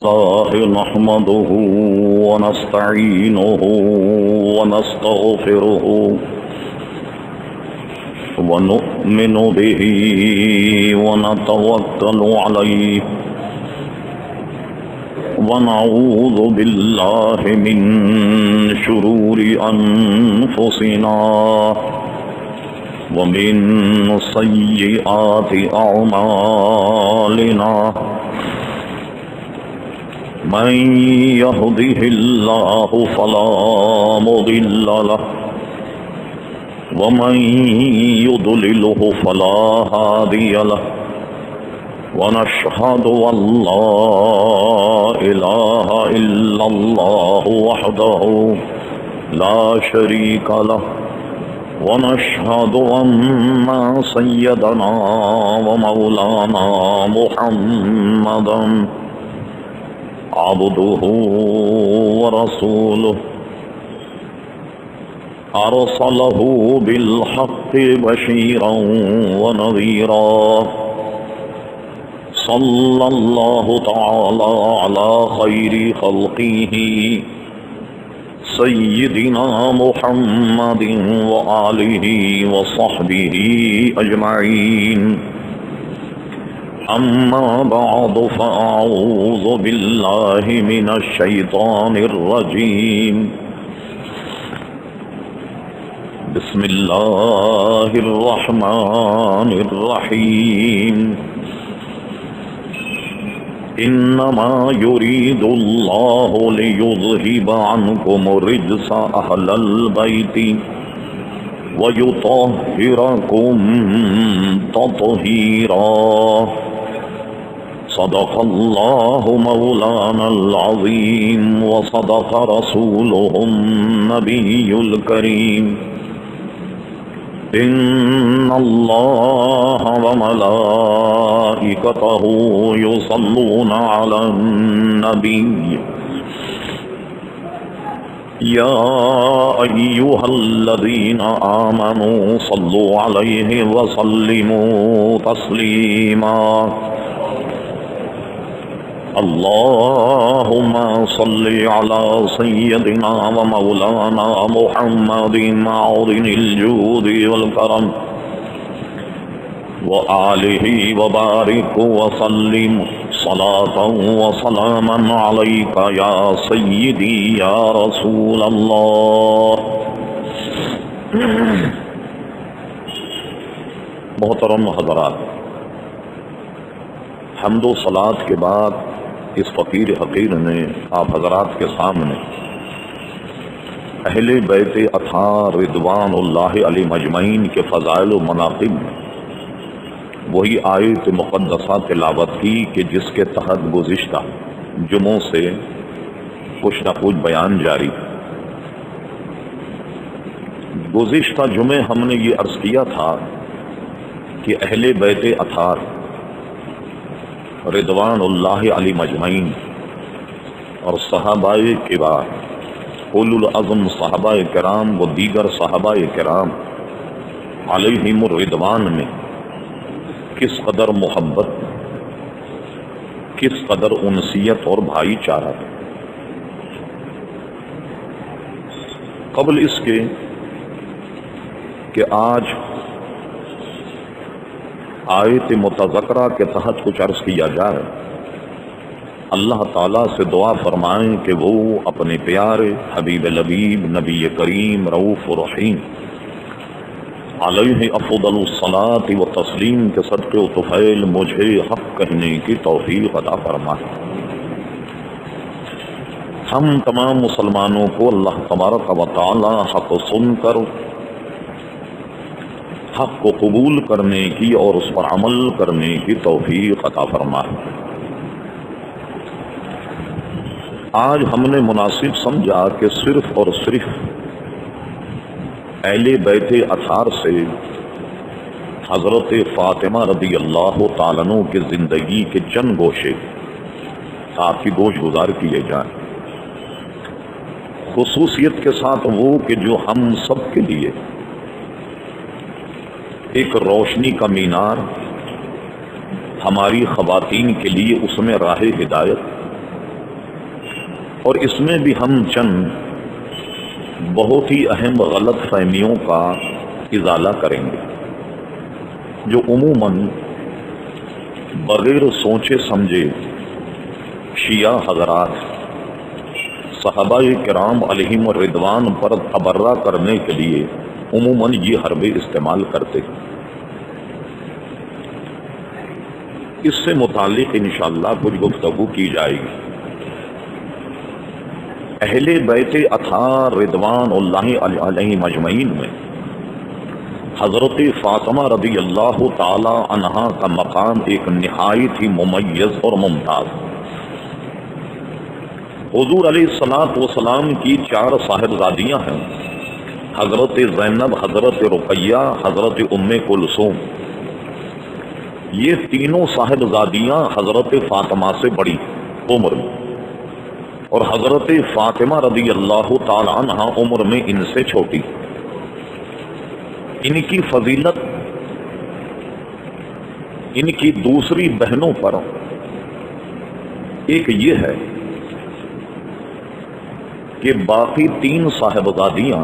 الله نحمده ونستعينه ونستغفره ونؤمن به ونتوكل عليه ونعوذ بالله من شرور أنفسنا ومن سيئات أعمالنا من يهده الله فلا مضل له ومن يضلله فلا هادي له ونشهد أن لا إله إلا الله وحده لا شريك له ونشهد أن سيدنا ومولانا محمدا عبده ورسوله أرسله بالحق بشيرا ونذيرا صلى الله تعالى على خير خلقه سيدنا محمد وآله وصحبه أجمعين أما بعد فأعوذ بالله من الشيطان الرجيم بسم الله الرحمن الرحيم إنما يريد الله ليذهب عنكم الرجس أهل البيت ويطهركم تطهيرا صدق الله مولانا العظيم وصدق رسوله النبي الكريم إن الله وملائكته يصلون على النبي يا أيها الذين آمنوا صلوا عليه وسلموا تسليما اللهم صل على سيدنا ومولانا محمد معدن الجود والكرم وآله وبارك وسلم صلاة وسلاما عليك يا سيدي يا رسول الله. محترم حضرات، حمد و صلات کے بعد اس فقیر حقیر نے آپ حضرات کے سامنے اہل بیت اطہار رضوان اللہ علیہ مجمعین کے فضائل و مناقب میں وہی آیت مقدسہ تلاوت کی کہ جس کے تحت گزشتہ جمعوں سے کچھ نہ کچھ بیان جاری. گزشتہ جمعے ہم نے یہ عرض کیا تھا کہ اہل بیت اطہار رضوان اللہ علیہ مجمعین اور صحابہ کرام، اولو العزم صحابہ کرام و دیگر صحابہ کرام علیہم الرضوان میں کس قدر محبت، کس قدر انسیت اور بھائی چارہ ہے. قبل اس کے کہ آج آیت متذکرہ کے تحت کچھ عرض کیا جائے، اللہ تعالیٰ سے دعا فرمائیں کہ وہ اپنے پیارے حبیب لبیب نبی کریم رؤوف رحیم علیہ افضل الصلاۃ و تسلیم کے صدقے و طفیل مجھے حق کہنے کی توفیق عطا فرمائے. ہم تمام مسلمانوں کو اللہ تبارک و تعالی حق سن کر حق کو قبول کرنے کی اور اس پر عمل کرنے کی توفیق عطا فرمائے. آج ہم نے مناسب سمجھا کہ صرف اور صرف اہل بیت اطہار سے حضرت فاطمہ رضی اللہ تعالیٰ عنہ کی زندگی کے چند گوشے آپ کی گوش گزار کیے جائیں، خصوصیت کے ساتھ وہ کہ جو ہم سب کے لیے ایک روشنی کا مینار، ہماری خواتین کے لیے اس میں راہ ہدایت اور اس میں بھی ہم چند بہت ہی اہم غلط فہمیوں کا ازالہ کریں گے جو عموماً بغیر سوچے سمجھے شیعہ حضرات صحابہ کرام علیہم الرضوان پر تبرہ کرنے کے لیے عموماً یہ حربے استعمال کرتے ہیں۔ اس سے متعلق انشاءاللہ کچھ گفتگو کی جائے گی۔ اہل بیت اطہار رضوان اللہ علیہم اجمعین میں حضرت فاطمہ رضی اللہ تعالی عنہا کا مقام ایک نہایت ہی ممیز اور ممتاز۔ حضور علیہ الصلوۃ والسلام کی 4 صاحبزادیاں ہیں، حضرت زینب، حضرت رقیہ، حضرت ام کلثوم۔ یہ تینوں صاحبزادیاں حضرت فاطمہ سے بڑی عمر میں، اور حضرت فاطمہ رضی اللہ تعالی عنہ عمر میں ان سے چھوٹی۔ ان کی فضیلت ان کی دوسری بہنوں پر ایک یہ ہے کہ باقی 3 صاحبزادیاں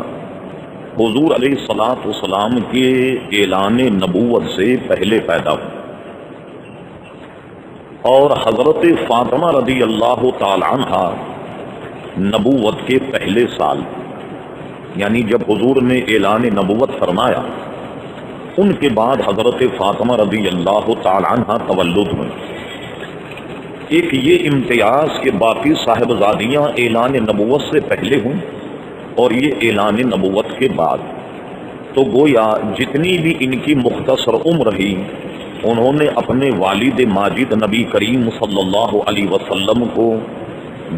حضور علیہ الصلوۃ والسلام کے اعلان نبوت سے پہلے پیدا ہوئی، اور حضرت فاطمہ رضی اللہ تعالی عنہ نبوت کے پہلے سال، یعنی جب حضور نے اعلان نبوت فرمایا ان کے بعد حضرت فاطمہ رضی اللہ تعالی عنہ تولد ہوئی۔ ایک یہ امتیاز کہ باقی صاحبزادیاں اعلان نبوت سے پہلے ہوں اور یہ اعلان نبوت کے بعد، تو گویا جتنی بھی ان کی مختصر عمر رہی انہوں نے اپنے والد ماجد نبی کریم صلی اللہ علیہ وسلم کو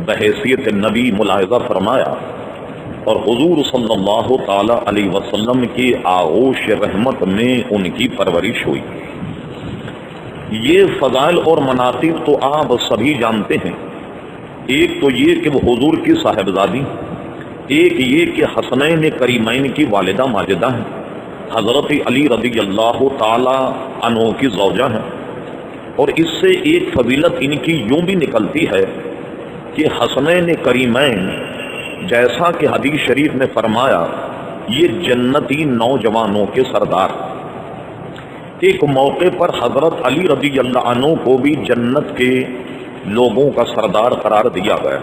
بحیثیت نبی ملاحظہ فرمایا، اور حضور صلی اللہ تعالی علیہ وسلم کی آغوش رحمت میں ان کی پرورش ہوئی۔ یہ فضائل اور مناقب تو آپ سبھی جانتے ہیں، ایک تو یہ کہ وہ حضور کی صاحبزادی، ایک یہ کہ حسنین کریمین کی والدہ ماجدہ ہیں، حضرت علی رضی اللہ تعالی عنہ کی زوجہ ہیں، اور اس سے ایک فضیلت ان کی یوں بھی نکلتی ہے کہ حسنین کریمین جیسا کہ حدیث شریف نے فرمایا یہ جنتی نوجوانوں کے سردار۔ ایک موقع پر حضرت علی رضی اللہ عنہ کو بھی جنت کے لوگوں کا سردار قرار دیا گیا،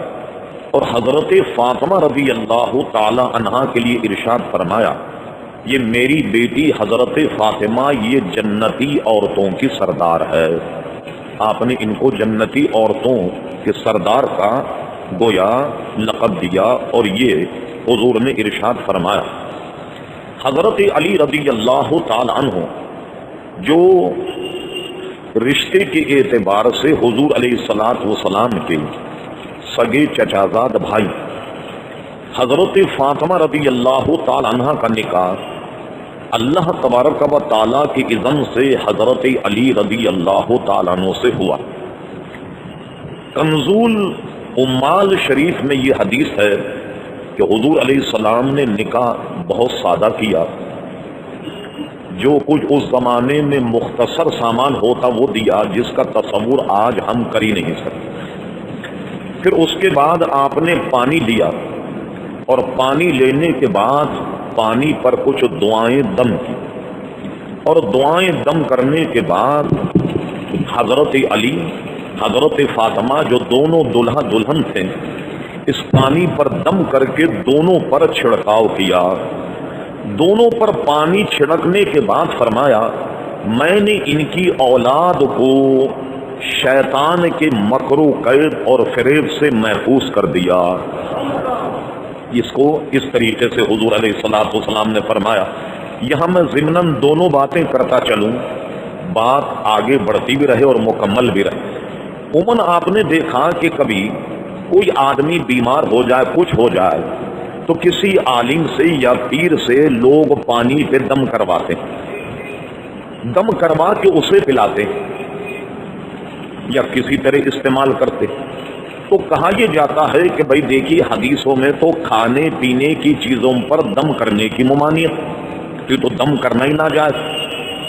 اور حضرت فاطمہ رضی اللہ تعالی عنہا کے لیے ارشاد فرمایا یہ میری بیٹی حضرت فاطمہ یہ جنتی عورتوں کی سردار ہے۔ آپ نے ان کو جنتی عورتوں کے سردار کا گویا لقب دیا، اور یہ حضور نے ارشاد فرمایا۔ حضرت علی رضی اللہ تعالی عنہ جو رشتے کے اعتبار سے حضور علیہ الصلوۃ والسلام کے سگے چچازاد بھائی، حضرت فاطمہ رضی اللہ تعالی عنہ کا نکاح اللہ تبارک و تعالیٰ کی اذن سے حضرت علی رضی اللہ تعالیٰ عنہ سے ہوا۔ کنزول امال شریف میں یہ حدیث ہے کہ حضور علیہ السلام نے نکاح بہت سادہ کیا، جو کچھ اس زمانے میں مختصر سامان ہوتا وہ دیا جس کا تصور آج ہم کر ہی نہیں سکتے۔ پھر اس کے بعد آپ نے پانی دیا، اور پانی لینے کے بعد پانی پر کچھ دعائیں دم کی، اور دعائیں دم کرنے کے بعد حضرت علی، حضرت فاطمہ جو دونوں دلہا دلہن تھے، اس پانی پر دم کر کے دونوں پر چھڑکاؤ کیا۔ دونوں پر پانی چھڑکنے کے بعد فرمایا میں نے ان کی اولاد کو شیطان کے مکر و قید اور فریب سے محفوظ کر دیا۔ اس کو اس طریقے سے حضور علیہ الصلوۃ والسلام نے فرمایا۔ یہاں میں ضمناً دونوں باتیں کرتا چلوں، بات آگے بڑھتی بھی رہے اور مکمل بھی رہے۔ عموماً آپ نے دیکھا کہ کبھی کوئی آدمی بیمار ہو جائے، کچھ ہو جائے، تو کسی عالم سے یا پیر سے لوگ پانی پہ دم کرواتے، دم کروا کے اسے پلاتے یا کسی طرح استعمال کرتے۔ تو کہا یہ جاتا ہے کہ بھائی دیکھیے حدیثوں میں تو کھانے پینے کی چیزوں پر دم کرنے کی ممانعت، تو دم کرنا ہی ناجائز۔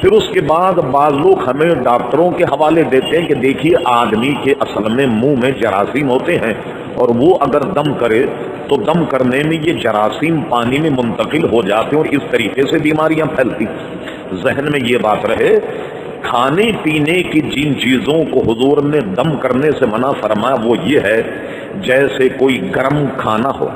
پھر اس کے بعد بعض لوگ ہمیں ڈاکٹروں کے حوالے دیتے ہیں کہ دیکھیے آدمی کے اصل میں منہ میں جراثیم ہوتے ہیں اور وہ اگر دم کرے تو دم کرنے میں یہ جراثیم پانی میں منتقل ہو جاتے ہیں اور اس طریقے سے بیماریاں پھیلتی. ذہن میں یہ بات رہے، کھانے پینے کی جن چیزوں کو حضور نے دم کرنے سے منع فرمایا وہ یہ ہے، جیسے کوئی گرم کھانا ہو،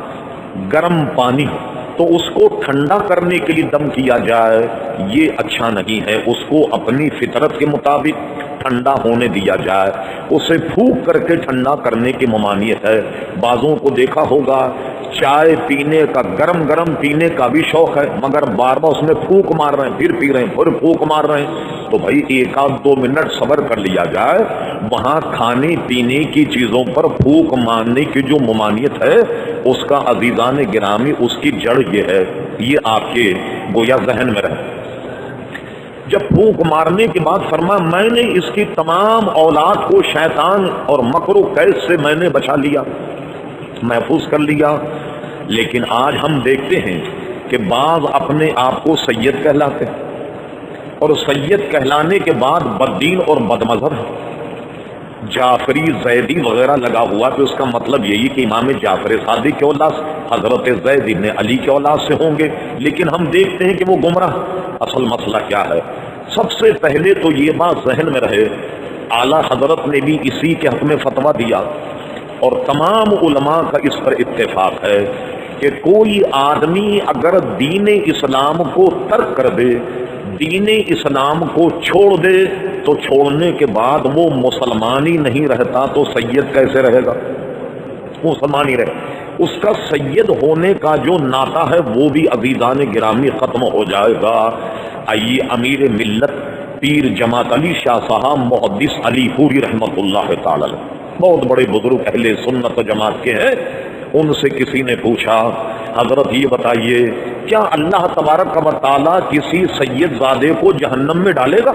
گرم پانی ہو تو اس کو ٹھنڈا کرنے کے لیے دم کیا جائے، یہ اچھا نہیں ہے. اس کو اپنی فطرت کے مطابق ٹھنڈا ہونے دیا جائے. اسے پھونک کر کے ٹھنڈا کرنے کی ممانعت ہے. بعضوں کو دیکھا ہوگا چائے پینے کا، گرم گرم پینے کا بھی شوق ہے، مگر بار بار اس میں پھونک مار رہے ہیں، پھر پی رہے ہیں، پھر پھونک مار رہے ہیں. تو بھائی 1-2 منٹ صبر کر لیا جائے. وہاں کھانے پینے کی چیزوں پر پھونک مارنے کی جو ممانعت ہے اس کا عزیزان گرامی اس کی جڑ یہ ہے، یہ آپ کے گویا ذہن میں رہے. جب پھونک مارنے کے بعد فرمایا میں نے اس کی تمام اولاد کو شیطان اور مکر و قید سے میں نے بچا لیا، محفوظ کر لیا. لیکن آج ہم دیکھتے ہیں کہ بعض اپنے آپ کو سید کہلاتے ہیں اور سید کہلانے کے بعد بددین اور بدمذہب ہیں. جعفری زیدی وغیرہ لگا ہوا تو اس کا مطلب یہی کہ امام جعفر صادق کے اولاد حضرت زید ابن علی کے اولاد سے ہوں گے، لیکن ہم دیکھتے ہیں کہ وہ گمراہ. اصل مسئلہ کیا ہے؟ سب سے پہلے تو یہ بات ذہن میں رہے، اعلیٰ حضرت نے بھی اسی کے حق میں فتویٰ دیا اور تمام علماء کا اس پر اتفاق ہے کہ کوئی آدمی اگر دین اسلام کو ترک کر دے، دین اسلام کو چھوڑ دے تو چھوڑنے کے بعد وہ مسلمان ہی نہیں رہتا تو سید کیسے رہے گا؟ مسلمان ہی رہے. اس کا سید ہونے کا جو ناطہ ہے وہ بھی عزیزان گرامی ختم ہو جائے گا. آئیے امیر ملت پیر جماعت علی شاہ صاحب محدث علی پوری رحمت اللہ تعالی علیہ، بہت بڑے بزرگ اہل سنت و جماعت کے ہیں. ان سے کسی نے پوچھا حضرت یہ بتائیے کیا اللہ تبارک و تعالی کسی سید زادے کو جہنم میں ڈالے گا؟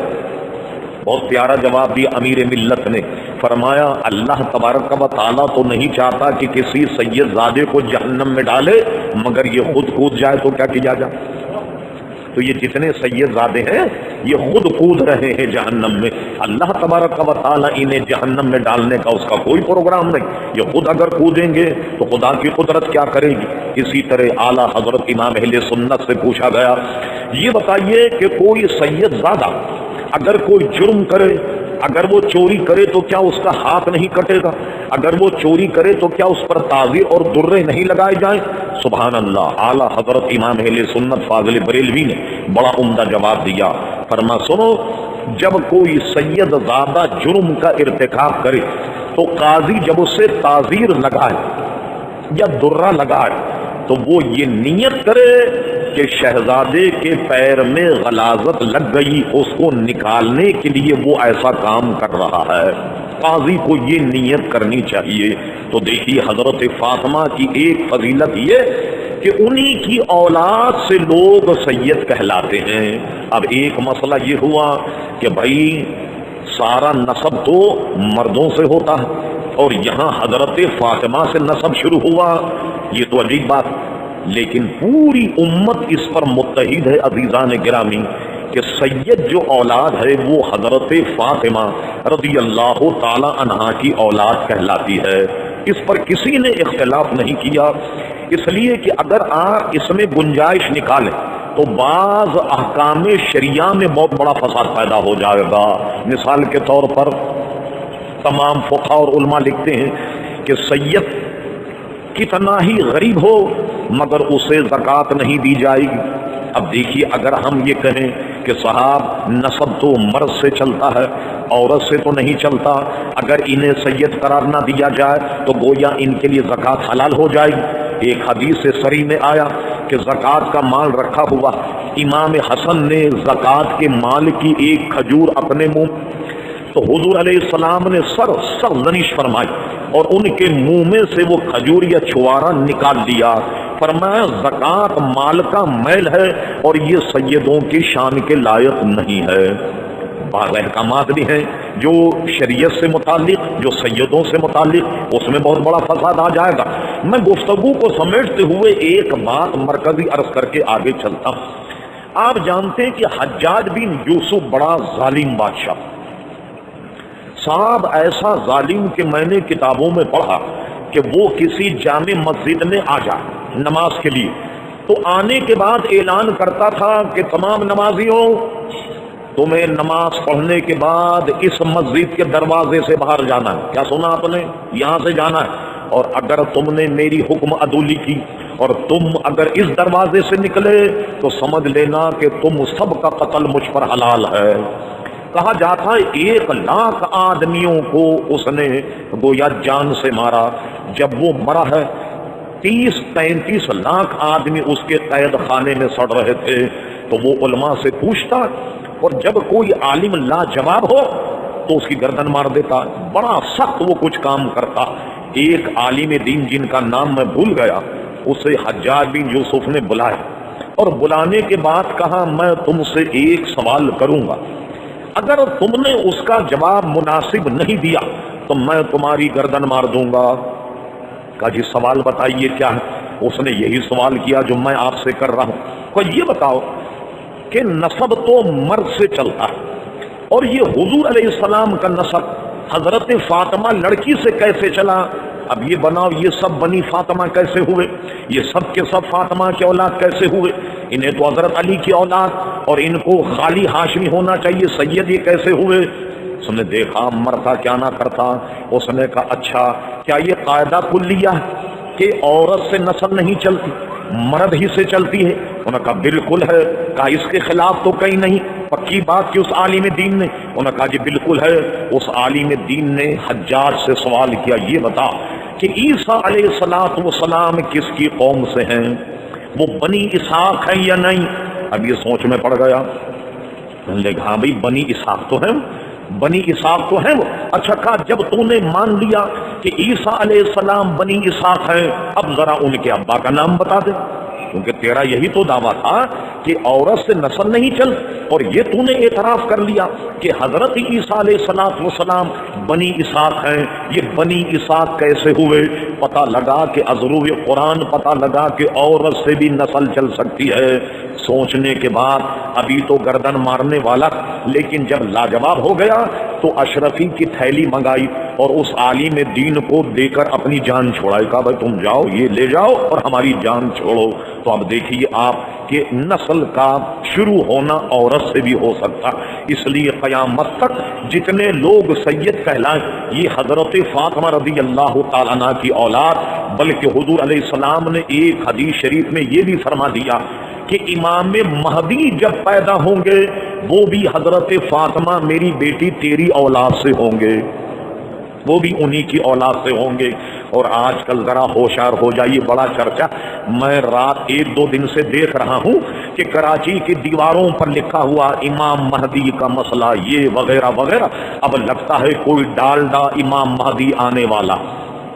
بہت پیارا جواب دیا امیر ملت نے. فرمایا اللہ تبارک و تعالی تو نہیں چاہتا کہ کسی سید زادے کو جہنم میں ڈالے، مگر یہ خود کود جائے تو کیا کیا جائے؟ تو یہ جتنے سید زادے ہیں یہ خود کود رہے ہیں جہنم میں. اللہ تبارک و تعالی انہیں جہنم میں ڈالنے کا اس کا کوئی پروگرام نہیں. یہ خود اگر کودیں گے تو خدا کی قدرت کیا کرے گی؟ اسی طرح اعلیٰ حضرت امام اہل سنت سے پوچھا گیا یہ بتائیے کہ کوئی سید زادہ اگر کوئی جرم کرے، اگر وہ چوری کرے تو کیا اس کا ہاتھ نہیں کٹے گا؟ اگر وہ چوری کرے تو کیا اس پر تعزیر اور درے نہیں لگائے جائیں؟ سبحان اللہ. اعلیٰ حضرت امام اہل سنت فاضل بریلوی نے بڑا عمدہ جواب دیا. فرما سنو، جب کوئی سید زادہ جرم کا ارتکاب کرے تو قاضی جب اسے تعزیر لگائے یا درہ لگائے تو وہ یہ نیت کرے کہ شہزادے کے پیر میں غلاظت لگ گئی، اس کو نکالنے کے لیے وہ ایسا کام کر رہا ہے. قاضی کو یہ نیت کرنی چاہیے. تو دیکھیے حضرت فاطمہ کی ایک فضیلت یہ کہ انہی کی اولاد سے لوگ سید کہلاتے ہیں. اب ایک مسئلہ یہ ہوا کہ بھائی سارا نسب تو مردوں سے ہوتا ہے اور یہاں حضرت فاطمہ سے نسب شروع ہوا، یہ تو عجیب بات. لیکن پوری امت اس پر متحد ہے عزیزان گرامی کہ سید جو اولاد ہے وہ حضرت فاطمہ رضی اللہ تعالی عنہا کی اولاد کہلاتی ہے. اس پر کسی نے اختلاف نہیں کیا، اس لیے کہ اگر آپ اس میں گنجائش نکالیں تو بعض احکام شریعہ میں بہت بڑا فساد پیدا ہو جائے گا. مثال کے طور پر تمام فقہاء اور علماء لکھتے ہیں کہ سید کتنا ہی غریب ہو مگر اسے زکوٰۃ نہیں دی جائے گی. اب دیکھیے اگر ہم یہ کہیں کہ صاحب نسب تو مرد سے چلتا ہے عورت سے تو نہیں چلتا، اگر انہیں سید قرار نہ دیا جائے تو گویا ان کے لیے زکوٰۃ حلال ہو جائے گی. ایک حدیث سے صریح میں آیا کہ زکوٰۃ کا مال رکھا ہوا، امام حسن نے زکوٰۃ کے مال کی ایک کھجور اپنے منہ تو حضور علیہ السلام نے سرزنش فرمائی اور ان کے منہ میں سے وہ کھجور یا چھوارا نکال دیا. فرمایا زکوٰۃ مال کا میل ہے اور یہ سیدوں کی شان کے لائق نہیں ہے. بعض احکامات بھی ہیں جو شریعت سے متعلق، جو سیدوں سے متعلق، اس میں بہت بڑا فساد آ جائے گا. میں گفتگو کو سمیٹتے ہوئے ایک بات مرکزی عرض کر کے آگے چلتا ہوں. آپ جانتے ہیں کہ حجاج بن یوسف بڑا ظالم بادشاہ صاحب، ایسا ظالم کہ میں نے کتابوں میں پڑھا کہ وہ کسی جامع مسجد میں آ جائے نماز کے لیے، تو آنے کے بعد اعلان کرتا تھا کہ تمام نمازیوں، تمہیں نماز پڑھنے کے بعد اس مسجد کے دروازے سے باہر جانا ہے۔ کیا سنا آپ نے؟ یہاں سے جانا ہے، اور اگر تم نے میری حکم عدولی کی اور تم اگر اس دروازے سے نکلے تو سمجھ لینا کہ تم سب کا قتل مجھ پر حلال ہے۔ کہا جاتا ہے 1,00,000 آدمیوں کو اس نے گویا جان سے مارا۔ جب وہ مرا ہے 30-35 لاکھ آدمی اس کے قید خانے میں سڑ رہے تھے، تو وہ علماء سے پوچھتا، اور جب کوئی عالم لاجواب ہو تو اس کی گردن مار دیتا۔ بڑا سخت وہ کچھ کام کرتا۔ ایک عالم دین جن کا نام میں بھول گیا، اسے حجاج بن یوسف نے بلایا، اور بلانے کے بعد کہا میں تم سے ایک سوال کروں گا، اگر تم نے اس کا جواب مناسب نہیں دیا تو میں تمہاری گردن مار دوں گا۔ کہا جی سوال بتائیے کیا ہے؟ اس نے یہی سوال کیا جو میں آپ سے کر رہا ہوں، کہ یہ بتاؤ کہ نسب تو مرد سے چلتا ہے، اور یہ حضور علیہ السلام کا نسب حضرت فاطمہ لڑکی سے کیسے چلا؟ اب یہ بناؤ یہ سب بنی فاطمہ کیسے ہوئے؟ یہ سب کے سب فاطمہ کے اولاد کیسے ہوئے؟ انہیں تو حضرت علی کی اولاد، اور ان کو خالی ہاشمی ہونا چاہیے، سید یہ کیسے ہوئے؟ اس نے دیکھا مرتا کیا نہ کرتا، اس نے کہا اچھا کیا یہ قاعدہ کلیہ ہے کہ عورت سے نسل نہیں چلتی، مرد ہی سے چلتی ہے؟ انہوں نے کہا بالکل ہے۔ کہا اس کے خلاف تو کہیں نہیں، پکی بات کی اس عالم دین نے؟ انہوں نے کہا جی بالکل ہے۔ اس عالم دین نے حجاج سے سوال کیا یہ بتا کہ عیسیٰ علیہ السلام کس کی قوم سے ہیں؟ وہ بنی اسحاق ہیں یا نہیں؟ اب یہ سوچ میں پڑ گیا، انہوں نے کہا بھائی بنی اسحاق تو ہیں، بنی اسحاق تو ہیں وہ۔ اچھا کہا جب تو نے مان لیا کہ عیسیٰ علیہ السلام بنی اسحاق ہیں، اب ذرا ان کے ابا کا نام بتا دے، کیونکہ تیرا یہی تو دعویٰ تھا کہ عورت سے نسل نہیں چل، اور یہ تو نے اعتراف کر لیا کہ حضرت عیسیٰ علیہ السلام بنی اسحاق ہیں۔ یہ بنی اسحاق کیسے ہوئے؟ پتہ لگا کہ ازرو قرآن پتہ لگا کہ عورت سے بھی نسل چل سکتی ہے۔ سوچنے کے بعد ابھی تو گردن مارنے والا، لیکن جب لاجواب ہو گیا تو اشرفی کی تھیلی منگائی اور اس عالم دین کو دے کر اپنی جان چھوڑائی۔ کہا بھائی تم جاؤ یہ لے جاؤ اور ہماری جان چھوڑو۔ تو اب دیکھیے آپ کہ نسل کا شروع ہونا عورت سے بھی ہو سکتا، اس لیے قیامت تک جتنے لوگ سید کہلائیں یہ حضرت فاطمہ رضی اللہ تعالیٰ عنہ کی اولاد، بلکہ حضور علیہ السلام نے ایک حدیث شریف میں یہ بھی فرما دیا کہ امام مہدی جب پیدا ہوں گے وہ بھی حضرت فاطمہ میری بیٹی تیری اولاد سے ہوں گے، وہ بھی انہی کی اولاد سے ہوں گے۔ اور آج کل ذرا ہوشیار ہو جائیے، بڑا چرچا میں رات 1-2 دن سے دیکھ رہا ہوں کہ کراچی کی دیواروں پر لکھا ہوا امام مہدی کا مسئلہ یہ وغیرہ وغیرہ۔ اب لگتا ہے کوئی ڈالڈا امام مہدی آنے والا،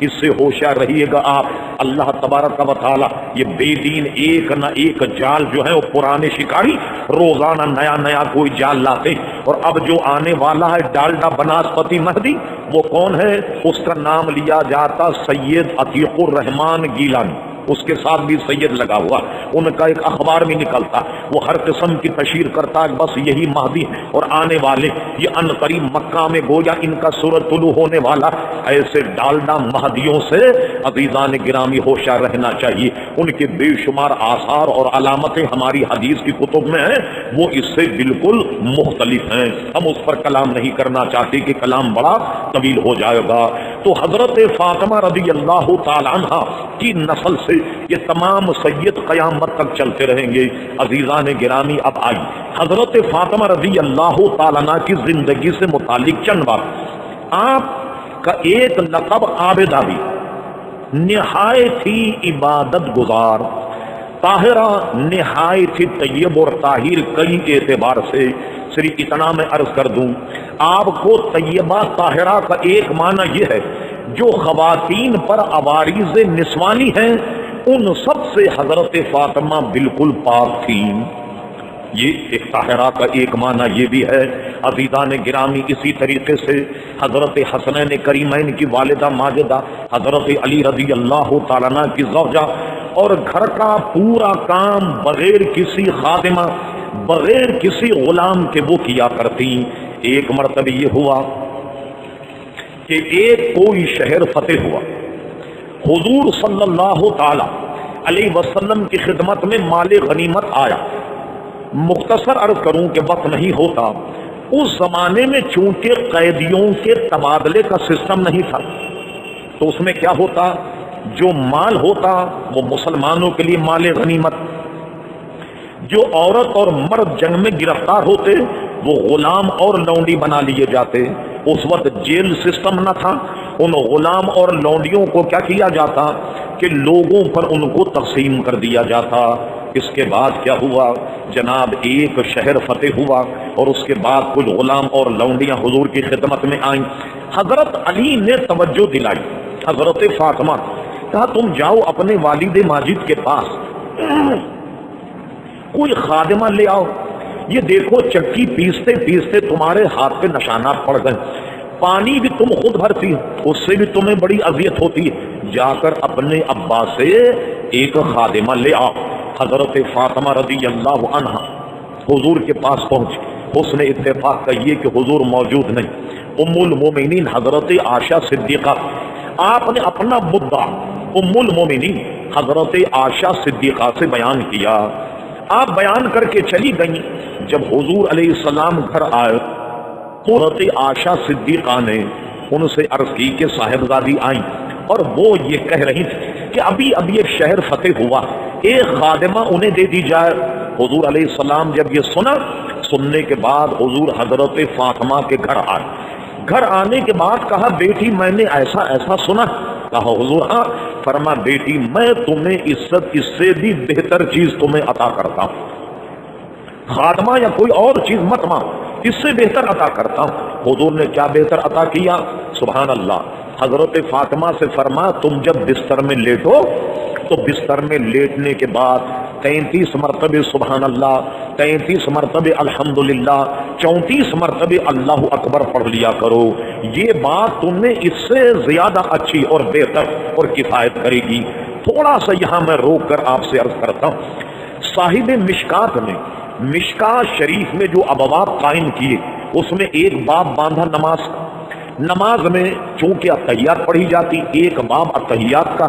اس سے ہوشیار رہیے گا آپ۔ اللہ تبارک و تعالی یہ بے دین ایک نہ ایک جال جو ہے وہ پرانے شکاری روزانہ نیا نیا کوئی جال لاتے، اور اب جو آنے والا ہے ڈالڈا بناسپتی مہدی وہ کون ہے؟ اس کا نام لیا جاتا سید عتیق الرحمان گیلانی، اس کے ساتھ بھی سید لگا ہوا، ان کا ایک اخبار بھی نکلتا، وہ ہر قسم کی تشہیر کرتا ہے بس یہی مہدی اور آنے والے، یہ ان قریب مکہ میں گویا ان کا سورج طلوع ہونے والا۔ ایسے ڈالڈا مہدیوں سے عزیزان گرامی ہوشیار رہنا چاہیے، ان کے بے شمار آثار اور علامتیں ہماری حدیث کی کتب میں ہیں، وہ اس سے بالکل مختلف ہیں۔ ہم اس پر کلام نہیں کرنا چاہتے کہ کلام بڑا طویل ہو جائے گا۔ تو حضرت فاطمہ رضی اللہ تعالی عنہ کی نسل سے یہ تمام سید قیامت تک چلتے رہیں گے۔ عزیزان گرامی اب آئی حضرت فاطمہ رضی اللہ تعالی عنہ کی زندگی سے متعلق چند بات۔ آپ کا ایک لقب عابدہ بھی، نہایت ہی عبادت گزار، طاہرہ نہایت ہی طیب اور طاہر کئی اعتبار سے۔ صرف اتنا میں عرض کر دوں آپ کو، طیبہ طاہرہ کا ایک معنی یہ ہے جو خواتین پر عوارض نسوانی ہیں ان سب سے حضرت فاطمہ بالکل پاک تھیں، یہ ایک طاہرہ کا ایک معنی یہ بھی ہے۔ عزیزان گرامی اسی طریقے سے حضرت حسنین کریمین کی والدہ ماجدہ، حضرت علی رضی اللہ تعالیٰ عنہ کی زوجہ، اور گھر کا پورا کام بغیر کسی خادمہ بغیر کسی غلام کے وہ کیا کرتی۔ ایک مرتبہ یہ ہوا کہ ایک کوئی شہر فتح ہوا، حضور صلی اللہ تعالی علیہ وسلم کی خدمت میں مال غنیمت آیا. مختصر عرض کروں کہ وقت نہیں ہوتا. اس زمانے میں چونکہ قیدیوں کے تبادلے کا سسٹم نہیں تھا تو اس میں کیا ہوتا، جو مال ہوتا وہ مسلمانوں کے لیے مال غنیمت، جو عورت اور مرد جنگ میں گرفتار ہوتے وہ غلام اور لونڈی بنا لیے جاتے. اس وقت جیل سسٹم نہ تھا. ان غلام اور لونڈیوں کو کیا کیا جاتا کہ لوگوں پر ان کو تقسیم کر دیا جاتا. اس کے بعد کیا ہوا جناب، ایک شہر فتح ہوا اور اس کے بعد کچھ غلام اور لونڈیاں حضور کی خدمت میں آئیں. حضرت علی نے توجہ دلائی. حضرت فاطمہ کہا تم جاؤ اپنے والد ماجد کے پاس، کوئی خادمہ لے آؤ. یہ دیکھو چکی پیستے پیستے تمہارے ہاتھ پہ نشانات پڑ گئے، پانی بھی تم خود بھرتی ہو، اس سے بھی تمہیں بڑی اذیت ہوتی ہے، جا کر اپنے ابا سے ایک خادمہ لے آؤ. حضرت فاطمہ رضی اللہ عنہ حضور کے پاس پہنچ. اس نے اتفاق کا یہ کہ حضور موجود نہیں. ام المومنین حضرت عائشہ صدیقہ، آپ نے اپنا مدعا ام المومنین حضرت عائشہ صدیقہ سے بیان کیا. آپ بیان کر کے چلی گئیں. جب حضور علیہ السلام گھر آئے حضرت عائشہ صدیقہ نے ان سے عرض کی کہ صاحبزادی آئیں اور وہ یہ کہہ رہی تھی کہ ابھی ابھی ایک شہر فتح ہوا، ایک خادمہ انہیں دے دی جائے. حضور علیہ السلام جب یہ سننے کے بعد حضور حضرت فاطمہ کے گھر آئے. گھر آنے کے بعد کہا بیٹی میں نے ایسا ایسا سنا. کہا حضور ہاں. فرما بیٹی میں تمہیں عزت اس سے بھی بہتر چیز تمہیں عطا کرتا ہوں، خادمہ یا کوئی اور چیز مت مانگ، اس سے بہتر عطا کرتا ہوں. حضور نے کیا بہتر عطا کیا؟ سبحان اللہ. حضرت فاطمہ سے فرما تم جب بستر میں لیٹو تو بستر میں لیٹنے کے بعد 33 مرتبہ سبحان اللہ، 33 مرتبہ الحمدللہ، 34 مرتبہ اللہ اکبر پڑھ لیا کرو. یہ بات تم نے اس سے زیادہ اچھی اور بہتر اور کفایت کرے گی. تھوڑا سا یہاں میں روک کر آپ سے عرض کرتا ہوں. صاحب مشکات نے مشکات شریف میں جو ابواب قائم کیے اس میں ایک باب باندھا نماز میں چونکہ اتحیات پڑھی جاتی، ایک باب اتحیات کا،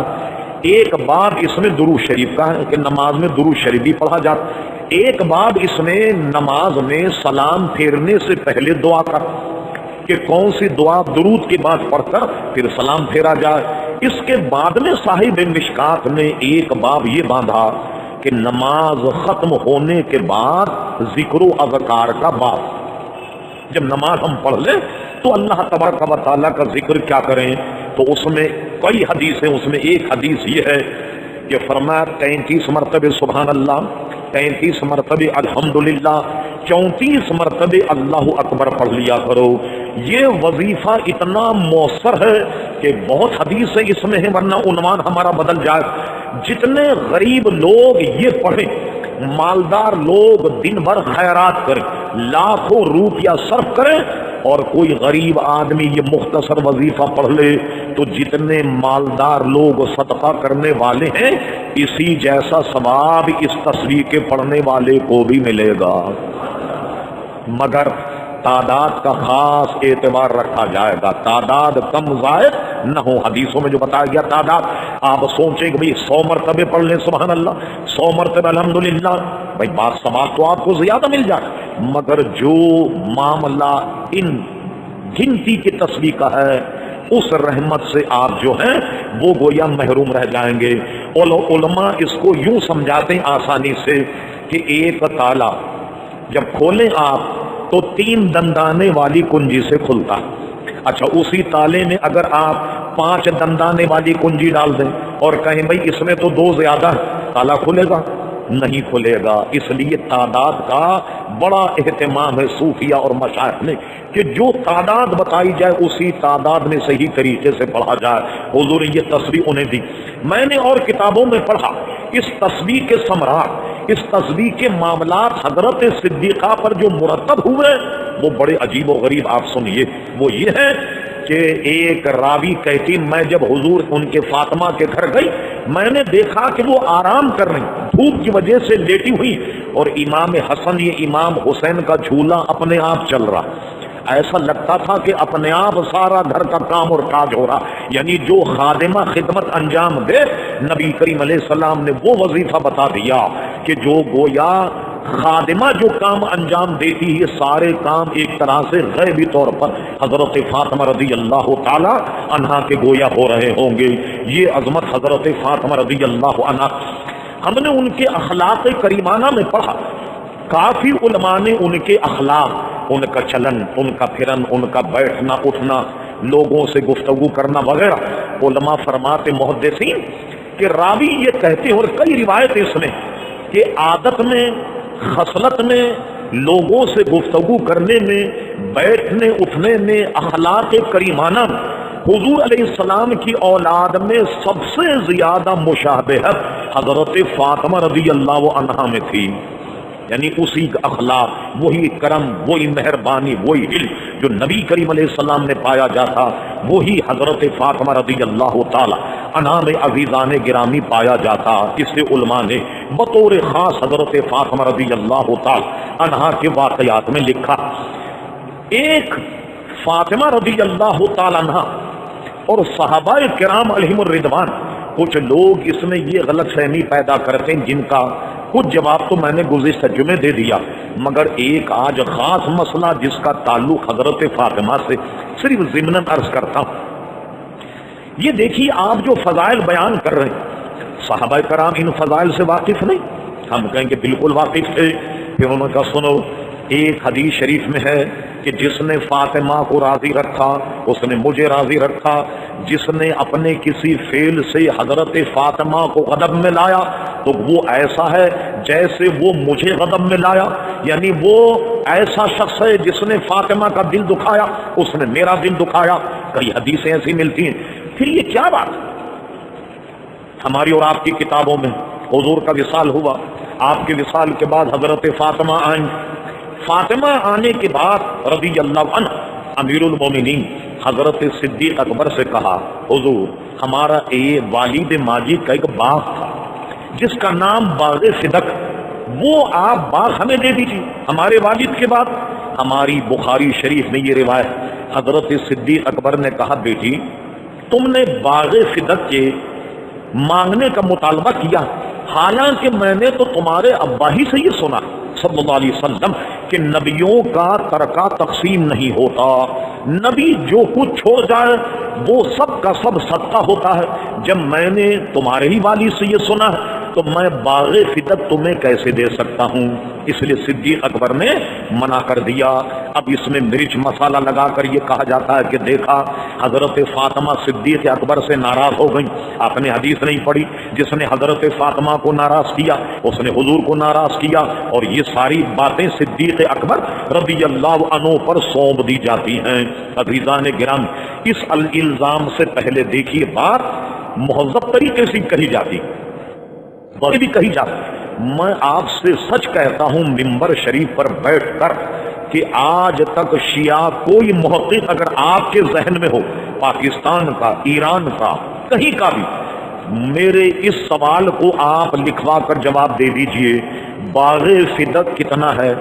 ایک باب اس میں درود شریف کا ہے کہ نماز میں درود شریف بھی پڑھا جاتا، ایک باب اس میں نماز میں سلام پھیرنے سے پہلے دعا کا کہ کون سی دعا درود کے بعد پڑھ کر پھر سلام پھیرا جائے. اس کے بعد میں صاحب مشکات نے ایک باب یہ باندھا کہ نماز ختم ہونے کے بعد ذکر و اذکار کا باب. جب نماز ہم پڑھ لیں تو اللہ تبارک و تعالیٰ کا ذکر کیا کریں، تو اس میں کئی حدیث ہیں. اس میں ایک حدیث یہ ہے کہ فرمایا 33 مرتبہ سبحان اللہ، 33 مرتبہ الحمدللہ، 34 مرتبہ اللہ اکبر پڑھ لیا کرو. یہ وظیفہ اتنا مؤثر ہے کہ بہت حدیث ہے اس میں ہے، ورنہ عنوان ہمارا بدل جائے. جتنے غریب لوگ یہ پڑھیں، مالدار لوگ دن بھر خیرات کریں، لاکھوں روپیہ صرف کریں اور کوئی غریب آدمی یہ مختصر وظیفہ پڑھ لے تو جتنے مالدار لوگ صدقہ کرنے والے ہیں اسی جیسا ثواب اس تسبیح کے پڑھنے والے کو بھی ملے گا. مگر تعداد کا خاص اعتبار رکھا جائے گا، تعداد کم زائد نہ ہو. حدیثوں میں جو بتایا گیا تعداد، آپ سوچیں کہ بھئی 100 مرتبہ پڑھ لیں سبحان اللہ، 100 مرتبہ الحمدللہ، بھئی بات ثواب تو آپ کو زیادہ مل جائے. مگر جو معاملہ ان گنتی کی تسبیح کا ہے اس رحمت سے آپ جو ہیں وہ گویا محروم رہ جائیں گے. علماء اس کو یوں سمجھاتے ہیں آسانی سے کہ ایک تالا جب کھولیں آپ تو 3 دندانے والی کنجی سے کھلتا. اچھا اسی تالے میں اگر آپ 5 دندانے والی کنجی ڈال دیں اور کہیں بھئی اس میں تو 2 زیادہ، تالا کھلے گا؟ نہیں کھلے گا. اس لیے تعداد کا بڑا اہتمام ہے صوفیہ اور مشائخ نے کہ جو تعداد بتائی جائے اسی تعداد میں صحیح طریقے سے پڑھا جائے. حضور نے یہ تسبیح انہیں دی. میں نے اور کتابوں میں پڑھا اس تسبیح کے ثمرات، اس تسبیح کے معاملات حضرت صدیقہ پر جو مرتب ہوئے وہ بڑے عجیب و غریب. آپ سنیے، وہ یہ ہے کہ ایک راوی کہتی میں جب حضور ان کے فاطمہ کے گھر گئی میں نے دیکھا کہ وہ آرام کر رہی، دھوپ کی وجہ سے لیٹی ہوئی، اور امام حسن یہ امام حسین کا جھولا اپنے آپ چل رہا. ایسا لگتا تھا کہ اپنے آپ سارا گھر کا کام اور کاج ہو رہا. یعنی جو خادمہ خدمت انجام دے، نبی کریم علیہ السلام نے وہ وظیفہ بتا دیا کہ جو گویا خادمہ جو کام انجام دیتی ہے، سارے کام ایک طرح سے غیبی طور پر حضرت فاطمہ رضی اللہ تعالی عنہا کے گویا ہو رہے ہوں گے. یہ عظمت حضرت فاطمہ رضی اللہ عنہا، ہم نے ان کے اخلاق کریمانہ میں پڑھا. کافی علماء نے ان کے اخلاق، ان کا چلن، ان کا پھرن، ان کا بیٹھنا اٹھنا، لوگوں سے گفتگو کرنا وغیرہ، علماء فرماتے محدثین کہ راوی یہ کہتے ہیں، اور کئی روایت اس میں، کہ عادت میں، خصلت میں، لوگوں سے گفتگو کرنے میں، بیٹھنے اٹھنے میں، اخلاق کریمانہ میں حضور علیہ السلام کی اولاد میں سب سے زیادہ مشابہت حضرت فاطمہ رضی اللہ عنہا میں تھی. یعنی اسی کا اخلاق، وہی کرم، وہی مہربانی، وہی علم جو نبی کریم علیہ السلام نے پایا جاتا، وہی حضرت فاطمہ رضی اللہ تعالی عنہا میں عزیزان گرامی پایا جاتا. اس سے علماء نے بطور خاص حضرت فاطمہ رضی اللہ تعالی عنہا کے واقعات میں لکھا. ایک فاطمہ رضی اللہ تعالی عنہا اور صحابہ کرام علیہم الرضوان، کچھ لوگ اس میں یہ غلط فہمی پیدا کرتے ہیں جن کا کچھ جواب تو میں نے گزشتہ جمعے دے دیا، مگر ایک آج خاص مسئلہ جس کا تعلق حضرت فاطمہ سے صرف ضمناً عرض کرتا ہوں. یہ دیکھیے، آپ جو فضائل بیان کر رہے ہیں، صحابہ کرام ان فضائل سے واقف نہیں. ہم کہیں کہ بالکل واقف تھے. پھر انہوں نے کہا سنو، ایک حدیث شریف میں ہے کہ جس نے فاطمہ کو راضی رکھا اس نے مجھے راضی رکھا، جس نے اپنے کسی فعل سے حضرت فاطمہ کو غضب میں لایا تو وہ ایسا ہے جیسے وہ مجھے غضب میں لایا. یعنی وہ ایسا شخص ہے جس نے فاطمہ کا دل دکھایا، اس نے میرا دل دکھایا. کئی حدیثیں ایسی ملتی ہیں. پھر یہ کیا بات؟ ہماری اور آپ کی کتابوں میں حضور کا وصال ہوا، آپ کے وصال کے بعد حضرت فاطمہ آئیں. فاطمہ آنے کے بعد رضی اللہ عنہ امیر المومنین حضرت صدیق اکبر سے کہا، حضور ہمارا والد ماجد کا ایک باغ تھا جس کا نام باغ صدق، وہ آپ باغ ہمیں دے دیجیے ہمارے والد کے بعد. ہماری بخاری شریف میں یہ روایت، حضرت صدیق اکبر نے کہا، بیٹی تم نے باغ صدق کے مانگنے کا مطالبہ کیا، حالانکہ میں نے تو تمہارے ابا ہی سے یہ سنا صلی اللہ علیہ وسلم کہ نبیوں کا ترکہ تقسیم نہیں ہوتا. نبی جو کچھ چھوڑ جائے وہ سب کا سب صدقہ ہوتا ہے. جب میں نے تمہارے ہی والد سے یہ سنا ہے تو میں باغ فدق تمہیں کیسے دے سکتا ہوں؟ اس لیے صدیق اکبر نے منع کر دیا. اب اس میں مرچ مسالہ لگا کر یہ کہا جاتا ہے کہ دیکھا حضرت فاطمہ صدیق اکبر سے ناراض ہو گئی. آپ نے حدیث نہیں پڑھی، جس نے حضرت فاطمہ کو ناراض کیا اس نے حضور کو ناراض کیا. اور یہ ساری باتیں صدیق اکبر رضی اللہ عنہ پر سونپ دی جاتی ہیں. عزیزان گرامی، اس الزام سے پہلے دیکھیے بات مہذب طریقے سے کہی جاتی بھی کہی جاتی. میں آپ سے سچ کہتا ہوں منبر شریف پر بیٹھ کر کہ آج تک شیعہ کوئی محقق اگر آپ کے ذہن میں ہو، پاکستان کا، ایران کا، کہیں کا بھی، میرے اس سوال کو آپ لکھوا کر جواب دے دیجئے، باغ فدق کتنا ہے،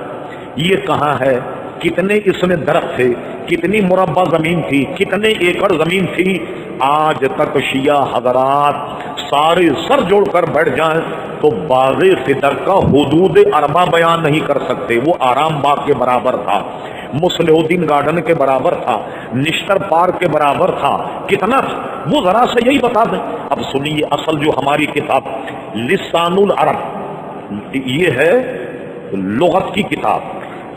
یہ کہاں ہے، کتنے اس میں درخت تھے، کتنی مربع زمین تھی، کتنے ایکڑ زمین تھی. آج تک شیعہ حضرات سارے سر جوڑ کر بیٹھ جائیں تو باغ فدق کا حدود اربع بیان نہیں کر سکتے. وہ آرام باغ کے برابر تھا، مصلح الدین گارڈن کے برابر تھا، نشتر پارک کے برابر تھا. کتنا تھا وہ ذرا سے یہی بتا دیں. اب سنیے، اصل جو ہماری کتاب لسان العرب، یہ ہے لغت کی کتاب.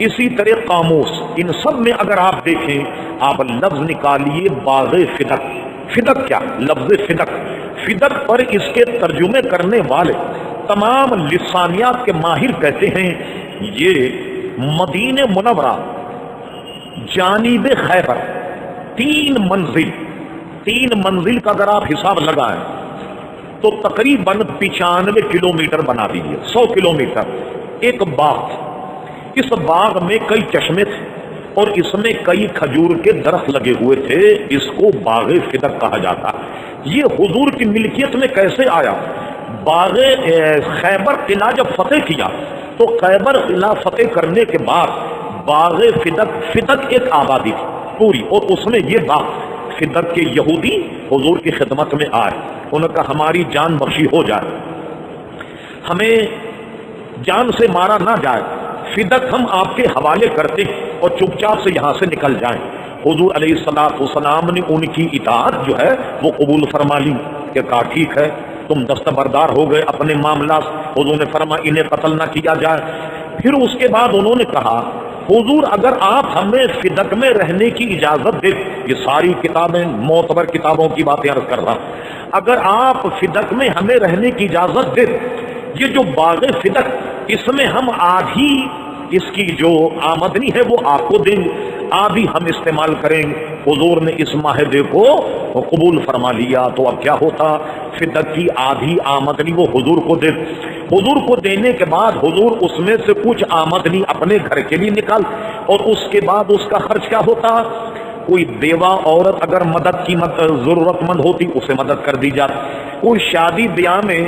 اسی طرح قاموس، ان سب میں اگر آپ دیکھیں، آپ لفظ نکالیے باغ فدق. فدق کیا؟ لفظ فدق. فدق پر اس کے ترجمے کرنے والے تمام لسانیات کے ماہر کہتے ہیں یہ مدینہ منورہ جانب خیبر 3 منزل کا اگر آپ حساب لگائیں تو تقریباً 95 کلومیٹر بنا دیجیے، 100 کلومیٹر. ایک باغ، اس باغ میں کئی چشمے تھے اور اس میں کئی کھجور کے درخت لگے ہوئے تھے. اس کو باغ فدق کہا جاتا. یہ حضور کی ملکیت میں کیسے آیا؟ باغ خیبر قلعہ جب فتح کیا تو خیبر قلعہ فتح کرنے کے بعد باغ فدق، فدق ایک آبادی تھی پوری، اور اس میں یہ باغ، فدق کے یہودی حضور کی خدمت میں آئے، انہوں نے کہا ہماری جان بخشی ہو جائے، ہمیں جان سے مارا نہ جائے، فدق ہم آپ کے حوالے کرتے اور چپ چاپ سے یہاں سے نکل جائیں۔ حضور علیہ الصلوۃ والسلام نے ان کی اطاعت جو ہے وہ قبول فرما لی کہ کہا ٹھیک ہے تم دستبردار ہو گئے اپنے معاملات۔ حضور نے فرمایا انہیں قتل نہ کیا جائے۔ پھر اس کے بعد انہوں نے کہا حضور اگر آپ ہمیں فدق میں رہنے کی اجازت دے، یہ ساری کتابیں معتبر کتابوں کی باتیں عرض کر رہا ہوں، اگر آپ فدق میں ہمیں رہنے کی اجازت دے، یہ جو باغ فدق اس میں ہم آدھی اس کی جو آمدنی ہے وہ آپ کو دیں گے، آدھی ہم استعمال کریں گے۔ حضور نے اس معاہدے کو قبول فرما لیا۔ تو اب کیا ہوتا، فدق کی آدھی آمدنی وہ حضور کو دے، حضور کو دینے کے بعد حضور اس میں سے کچھ آمدنی اپنے گھر کے لیے نکال، اور اس کے بعد اس کا خرچ کیا ہوتا، کوئی بیوہ عورت اگر مدد کی ضرورت مند ہوتی اسے مدد کر دی جاتی، کوئی شادی بیاہ میں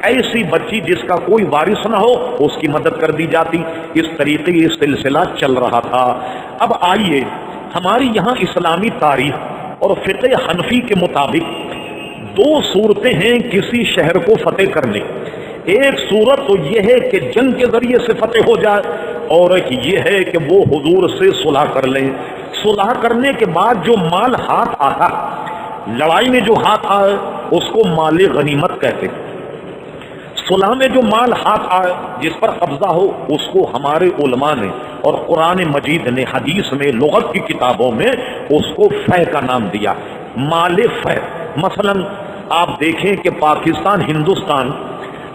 ایسی بچی جس کا کوئی وارث نہ ہو اس کی مدد کر دی جاتی۔ اس طریقے یہ سلسلہ چل رہا تھا۔ اب آئیے ہماری یہاں اسلامی تاریخ اور فقہ حنفی کے مطابق دو صورتیں ہیں کسی شہر کو فتح کرنے، ایک صورت تو یہ ہے کہ جنگ کے ذریعے سے فتح ہو جائے، اور ایک یہ ہے کہ وہ حضور سے صلح کر لیں۔ صلح کرنے کے بعد جو مال ہاتھ آتا، لڑائی میں جو ہاتھ آئے اس کو مال غنیمت کہتے ہیں، صلح میں جو مال ہاتھ آئے جس پر قبضہ ہو اس کو ہمارے علماء نے اور قرآن مجید نے حدیث میں لغت کی کتابوں میں اس کو فہ کا نام دیا، مال فہ۔ مثلا آپ دیکھیں کہ پاکستان ہندوستان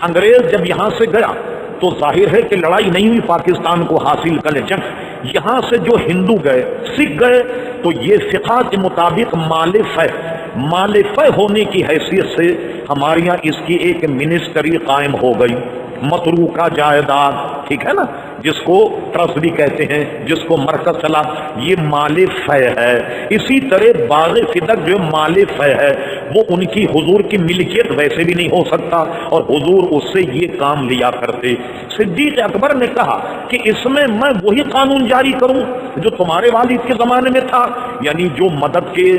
انگریز جب یہاں سے گیا تو ظاہر ہے کہ لڑائی نہیں ہوئی پاکستان کو حاصل کرنے، جنگ، یہاں سے جو ہندو گئے سکھ گئے، تو یہ فقہ کے مطابق مال فہ، مال فہ ہونے کی حیثیت سے ہمارے یہاں اس کی ایک منسٹری قائم ہو گئی، متروکہ جائیداد، ٹھیک ہے نا، جس کو ٹرسٹ بھی کہتے ہیں، جس کو مرکز چلا، یہ مال فہ ہے۔ اسی طرح باغ فدق جو مال فہ ہے وہ ان کی حضور کی ملکیت ویسے بھی نہیں ہو سکتا، اور حضور اس سے یہ کام لیا کرتے۔ صدیق اکبر نے کہا کہ اس میں میں وہی قانون جاری کروں جو تمہارے والد کے زمانے میں تھا، یعنی جو مدد کے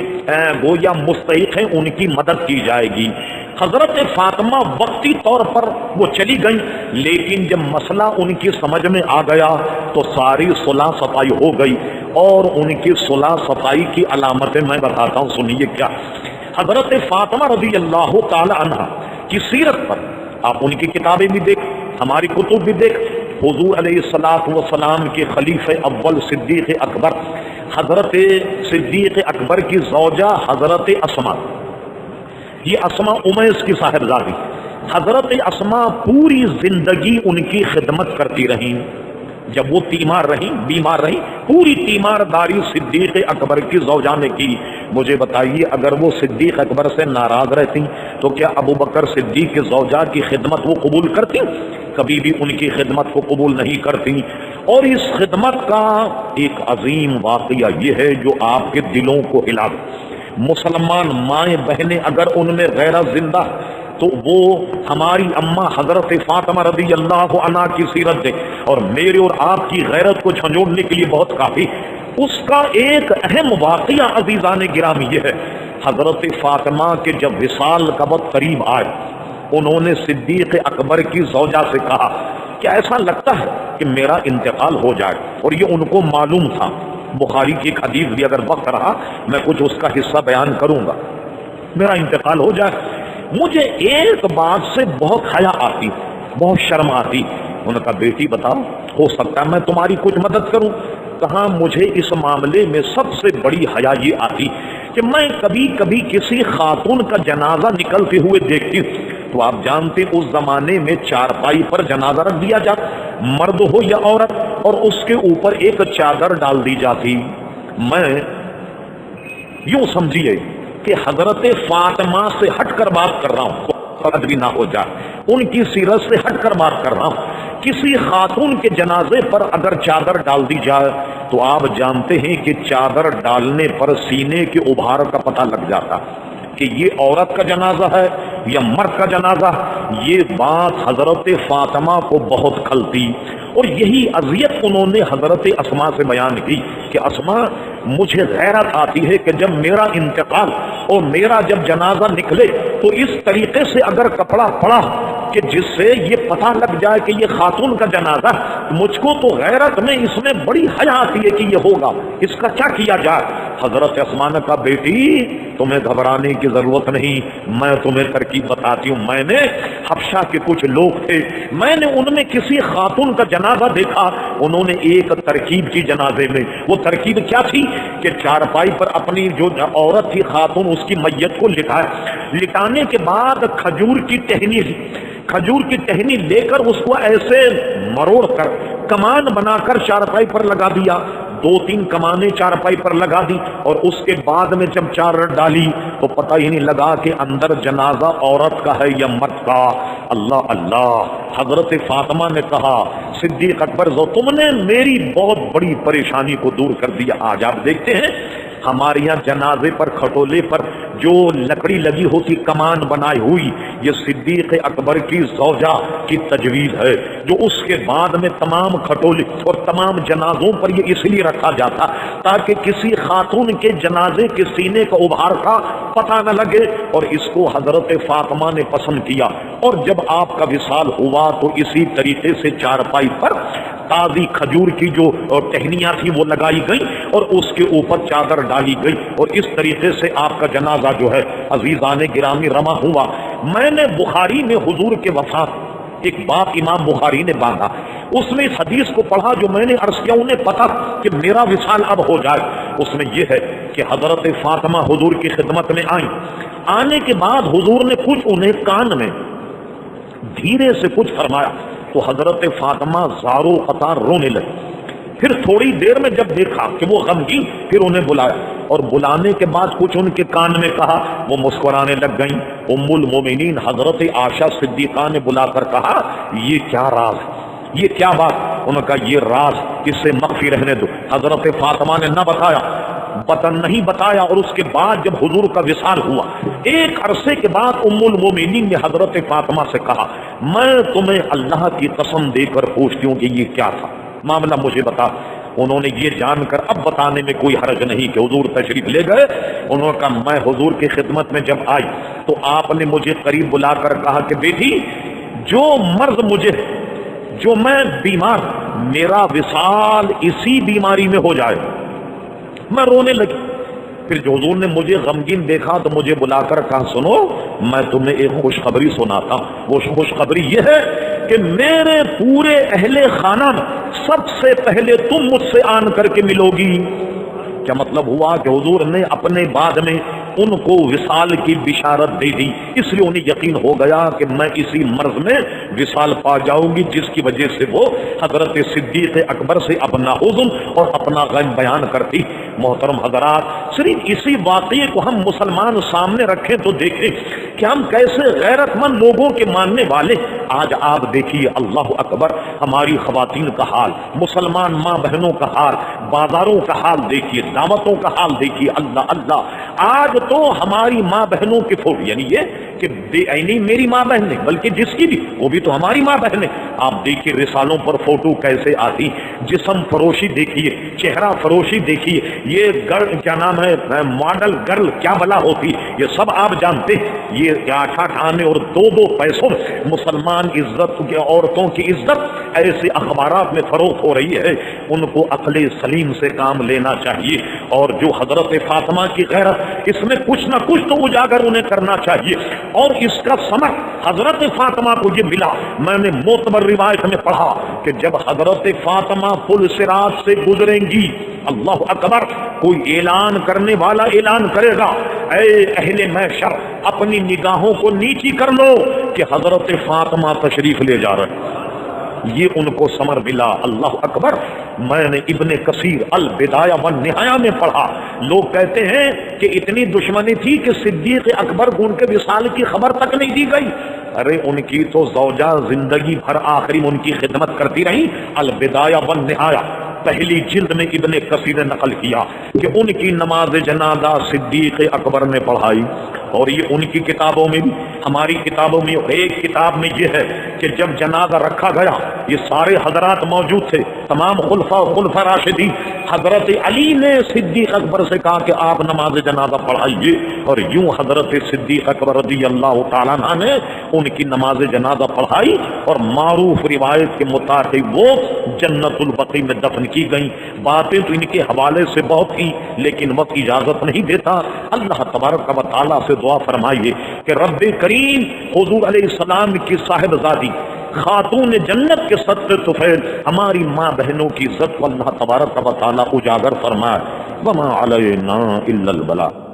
گویا مستحق ہیں ان کی مدد کی جائے گی۔ حضرت فاطمہ وقتی طور پر وہ چلی گئیں، لیکن جب مسئلہ ان کی سمجھ میں آ گیا تو ساری صلح صفائی ہو گئی، اور ان کی صلح صفائی کی علامتیں میں بتاتا ہوں، سنیے کیا۔ حضرت فاطمہ رضی اللہ تعالی عنہ کی سیرت پر آپ ان کی کتابیں بھی دیکھ، ہماری کتب بھی دیکھ، حضور علیہ الصلوۃ والسلام کے خلیفہ اول صدیق اکبر، حضرت صدیق اکبر کی زوجہ حضرت اسما، یہ اسما امیس کی صاحبزادی، حضرت اسما پوری زندگی ان کی خدمت کرتی رہیں، جب وہ بیمار رہیں پوری تیمارداری صدیق اکبر کی زوجہ نے کی۔ مجھے بتائیے اگر وہ صدیق اکبر سے ناراض رہتی تو کیا ابو بکر صدیق کی زوجہ کی خدمت وہ قبول کرتی؟ کبھی بھی ان کی خدمت کو قبول نہیں کرتی۔ اور اس خدمت کا ایک عظیم واقعہ یہ ہے جو آپ کے دلوں کو ہلا دے، مسلمان مائیں بہنیں اگر ان میں غیرت زندہ تو وہ ہماری اماں حضرت فاطمہ رضی اللہ عنہا کی سیرت دے، اور میرے اور آپ کی غیرت کو جھنجھوڑنے کے لیے بہت کافی۔ اس کا ایک اہم واقعہ عزیزان گرامی یہ ہے، حضرت فاطمہ کے جب وصال کا وقت قریب آئے، انہوں نے صدیق اکبر کی زوجہ سے کہا کہ ایسا لگتا ہے کہ میرا انتقال ہو جائے، اور یہ ان کو معلوم تھا۔ بخاری کی ایک حدیث بھی اگر وقت رہا میں کچھ اس کا حصہ بیان کروں گا، میرا انتقال ہو جائے، مجھے ایک بات سے بہت حیا آتی، بہت شرم آتی۔ انہوں نے کہا بیٹی بتاؤ، ہو سکتا ہے میں تمہاری کچھ مدد کروں۔ کہا مجھے اس معاملے میں سب سے بڑی حیا یہ آتی کہ میں کبھی کبھی کسی خاتون کا جنازہ نکلتے ہوئے دیکھتی ہوں تو آپ جانتے اس زمانے میں چارپائی پر جنازہ رکھ دیا جاتا، مرد ہو یا عورت، اور اس کے اوپر ایک چادر ڈال دی جاتی۔ میں یوں سمجھیے کہ حضرت فاطمہ سے ہٹ کر بات کر رہا ہوں، بھی نہ ہو جائے، ان کی سیرت سے ہٹ کر بات کر رہا ہوں۔ کسی خاتون کے جنازے پر اگر چادر ڈال دی جائے تو آپ جانتے ہیں کہ چادر ڈالنے پر سینے کے ابھار کا پتہ لگ جاتا، کہ یہ عورت کا جنازہ ہے یا مرد کا جنازہ. یہ بات حضرت فاطمہ کو بہت کھلتی اور یہی اذیت انہوں نے حضرت اسماء سے بیان کی کہ اسماء مجھے غیرت آتی ہے کہ جب میرا انتقال اور میرا جب جنازہ نکلے تو اس طریقے سے اگر کپڑا پڑا کہ جس سے یہ پتہ لگ جائے کہ یہ خاتون کا جنازہ، مجھ کو تو غیرت میں اس میں بڑی حیا آتی ہے کہ یہ ہوگا، اس کا کیا کیا جائے. حضرت اسماء نے کہا بیٹی تمہیں گھبرانے کی ضرورت نہیں، میں تمہیں ترکیب بتاتی ہوں. میں نے حبشہ کے کچھ لوگ تھے، میں نے ان میں کسی خاتون کا جنازہ دیکھا، انہوں نے ایک ترکیب کی جنازے میں. وہ ترکیب کیا تھی کہ چارپائی پر اپنی جو عورت تھی خاتون اس کی میت کو لٹانے کے بعد کھجور کی ٹہنی لے کر اس کو ایسے مروڑ کر کمان بنا کر چارپائی پر لگا دیا. 2-3 کمانیں چارپائی پر لگا دی اور اس کے بعد میں جب چادر ڈالی تو پتہ ہی نہیں لگا کہ اندر جنازہ عورت کا ہے یا مرد کا. اللہ اللہ. حضرت فاطمہ نے کہا صدیق اکبر تم نے میری بہت بڑی پریشانی کو دور کر دیا. آج آپ دیکھتے ہیں ہمارے یہاں جنازے پر کھٹولے پر جو لکڑی لگی ہوتی کمان بنائی ہوئی، یہ صدیق اکبر کی زوجہ کی تجویز ہے، جو اس کے بعد میں تمام کھٹولے اور تمام جنازوں پر یہ اس لیے رکھا جاتا تاکہ کسی خاتون کے جنازے کے سینے کا ابھار کا پتہ نہ لگے. اور اس کو حضرت فاطمہ نے پسند کیا اور جب آپ کا وصال ہوا تو اسی طریقے سے چارپائی پر تازی کھجور کی جو ٹہنیاں تھی وہ لگائی گئی اور اس کے اوپر چادر ڈالی گئی اور اس طریقے سے آپ کا جنازہ جو ہے عزیزان گرامی رواں ہوا. میں نے بخاری میں حضور کے وفات ایک باب امام بخاری نے باندھا، اس میں اس حدیث کو پڑھا جو میں نے عرض کیا انہیں پتا کہ میرا وصال اب ہو جائے. اس میں یہ ہے کہ حضرت فاطمہ حضور کی خدمت میں آئیں. آنے کے بعد حضور نے کچھ انہیں کان میں دھیرے سے کچھ فرمایا تو حضرت فاطمہ زارو قطار رونے لگی. پھر تھوڑی دیر میں جب دیکھا کہ وہ غمگین، پھر انہیں بلایا اور بلانے کے بعد کچھ ان کے کان میں کہا، وہ مسکرانے لگ گئیں. ام المومنین حضرت عائشہ صدیقہ نے بلا کر کہا یہ کیا راز، یہ کیا بات؟ انہوں نے کہا یہ راز اس سے مخفی رہنے دو. حضرت فاطمہ نے نہ بتایا، نہیں بتایا. اور اس کے بعد جب حضور کا وصال ہوا ایک عرصے کے بعد ام المومنین نے حضرت فاطمہ سے کہا میں تمہیں اللہ کی قسم دے کر پوچھتی ہوں کہ یہ کیا تھا معاملہ، مجھے بتا. انہوں نے یہ جان کر اب بتانے میں کوئی حرج نہیں کہ حضور تشریف لے گئے. انہوں نے کہا میں حضور کی خدمت میں جب آئی تو آپ نے مجھے قریب بلا کر کہا کہ بیٹی جو مرض مجھے، جو میں بیمار، میرا وصال اسی بیماری میں ہو جائے. میں رونے لگی. پھر جو حضور نے مجھے غمگین دیکھا تو مجھے بلا کر کہا سنو میں تمہیں ایک خوشخبری سناتا ہوں. وہ خوشخبری یہ ہے کہ میرے پورے اہل خانہ میں سب سے پہلے تم مجھ سے آن کر کے ملو گی. کیا مطلب ہوا کہ حضور نے اپنے بعد میں ان کو وصال کی بشارت دے دی، اس لیے انہیں یقین ہو گیا کہ میں اسی مرض میں وصال پا جاؤں گی جس کی وجہ سے وہ حضرت صدیق اکبر سے اپنا حزن اور اپنا غم بیان کرتی. محترم حضرات، صرف اسی واقعے کو ہم مسلمان سامنے رکھیں تو دیکھیں کہ ہم کیسے غیرت مند لوگوں کے ماننے والے. آج آپ دیکھیے اللہ اکبر، ہماری خواتین کا حال، مسلمان ماں بہنوں کا حال، بازاروں کا حال دیکھیے، دعوتوں کا حال دیکھیے. اللہ اللہ، آج تو ہماری ماں بہنوں کی فوٹو، یعنی یہ کہ بے عینی میری ماں بہن ہے بلکہ جس کی بھی وہ بھی تو ہماری ماں بہن ہے. آپ دیکھیے رسالوں پر فوٹو کیسے آتی، جسم فروشی دیکھیے، چہرہ فروشی دیکھیے، یہ گرل کیا نام ہے، ماڈل گرل کیا بلا ہوتی، یہ سب آپ جانتے ہیں. یہ 8 آنے اور 2 پیسوں مسلمان عزت کے عورتوں کی عزت ایسے اخبارات میں فروخت ہو رہی ہے. ان کو عقل سلیم سے کام لینا چاہیے اور جو حضرت فاطمہ کی غیرت، اس میں کچھ نہ کچھ تو اجاگر انہیں کرنا چاہیے. اور اس کا ثمر حضرت فاطمہ کو یہ ملا. میں نے معتبر روایت میں پڑھا کہ جب حضرت فاطمہ پل صراط سے گزریں گی، اللہ اکبر، کوئی اعلان کرنے والا اعلان کرے گا اے اہل محشر اپنی نگاہوں کو نیچی کر لو کہ حضرت فاطمہ تشریف لے جا رہے ہیں. یہ ان کو ثمر ملا. اللہ اکبر. میں نے ابن کثیر البدایہ والنہایہ میں پڑھا، لوگ کہتے ہیں کہ اتنی دشمنی تھی کہ صدیق اکبر کو ان کے وصال کی خبر تک نہیں دی گئی. ارے ان کی تو زوجہ زندگی بھر آخری میں ان کی خدمت کرتی رہی. البدایہ والنہایہ پہلی جلد میں ابن کثیر نے نقل کیا کہ ان کی نماز جنازہ صدیق اکبر نے پڑھائی، اور یہ ان کی کتابوں میں بھی، ہماری کتابوں میں ایک کتاب میں یہ ہے کہ جب جنازہ رکھا گیا یہ سارے حضرات موجود تھے، تمام خلفاء راشدین، حضرت علی نے صدیق اکبر سے کہا کہ آپ نماز جنازہ پڑھائیے، اور یوں حضرت صدیق اکبر رضی اللہ تعالیٰ عنہ نے ان کی نماز جنازہ پڑھائی، اور معروف روایت کے مطابق وہ جنت البقیع میں دفن کی گئیں۔ باتیں تو ان کے حوالے سے بہت تھیں لیکن وقت اجازت نہیں دیتا۔ اللہ تبارک و تعالیٰ سے دعا فرمائیے کہ رب کریم حضور علیہ السلام کی صاحبزادی خاتون جنت کے صدقے طفیل ہماری ماں بہنوں کی عزت کو اللہ تبارک و تعالیٰ اجاگر فرمائے۔ وما علینا الا البلاغ۔